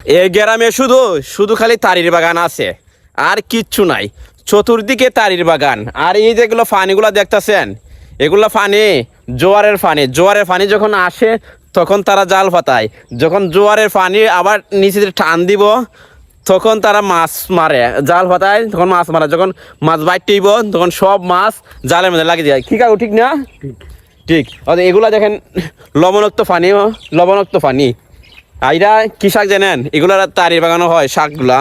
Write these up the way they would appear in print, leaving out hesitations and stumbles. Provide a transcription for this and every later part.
এই গ্রামে শুধু শুধু খালি তারির বাগান আছে, আর কিচ্ছু নাই। চতুর্দিকে তারির বাগান। আর এই যেগুলো পানিগুলো দেখতেছেন, এগুলো পানি জোয়ারের পানি। জোয়ারের পানি যখন আসে তখন তারা জাল পাতায়, যখন জোয়ারের পানি আবার নিচে টান দিব তখন তারা মাছ মারে, জাল পাতায় তখন মাছ মারে। যখন মাছ বাইটেইব তখন সব মাছ জালের মধ্যে লাগিয়ে যায়। কি কাকু ঠিক না? ঠিক। এগুলা দেখেন লবণাক্ত পানি, লবণাক্ত পানি। আর এরা কি শাক জানেন? এগুলা তারির বাগানো হয় শাকগুলা।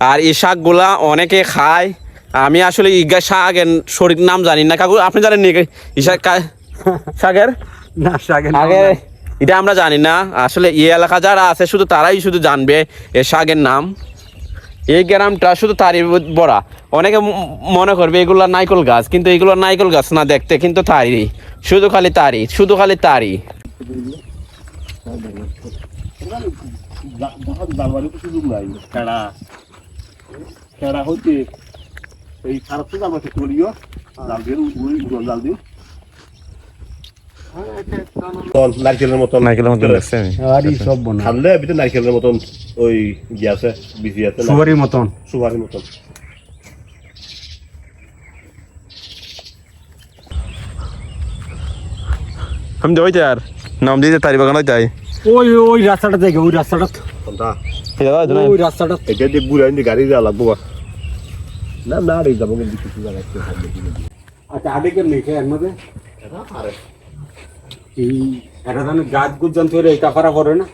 আর এই শাকগুলা অনেকে খায়। আমি আসলে ইগা শাকের সঠিক নাম জানি না। কাকু আপনি জানেন নি এই শাকের? না, শাকের আগে এটা আমরা জানি না। আসলে এই এলাকা যারা আছে শুধু তারাই শুধু জানবে এই শাকের নাম। এই গ্রামটা শুধু তারি বড়া। অনেকে মনে করবে এগুলা নাইকল গাছ, কিন্তু এগুলো নাইকল গাছ না, দেখতে কিন্তু তারি। শুধু খালি তারি, শুধু খালি তারি। নারকেলের মতন খানলে ভিতরে নারকেলের মতন ওই ইয়ে আছে, বিজি আছে, সুপারির মতন। সুপারির মতন। আমি যাই আর নাম দিয়ে তারি বাগান যাই। ওই ওই রাস্তাটা দেখে, ওই রাস্তাটা, কোনটা? ওই রাস্তাটা। এটা দিয়ে বুড়া গাড়ি যাওয়া লাগবো না, না রে যাবো কিন্তু কিছু জায়গায়। আচ্ছা, আগে কেন নেই এর মধ্যে এই একটা ধরনের গাছ গুজন তৈরি এটা করা পড়ে না।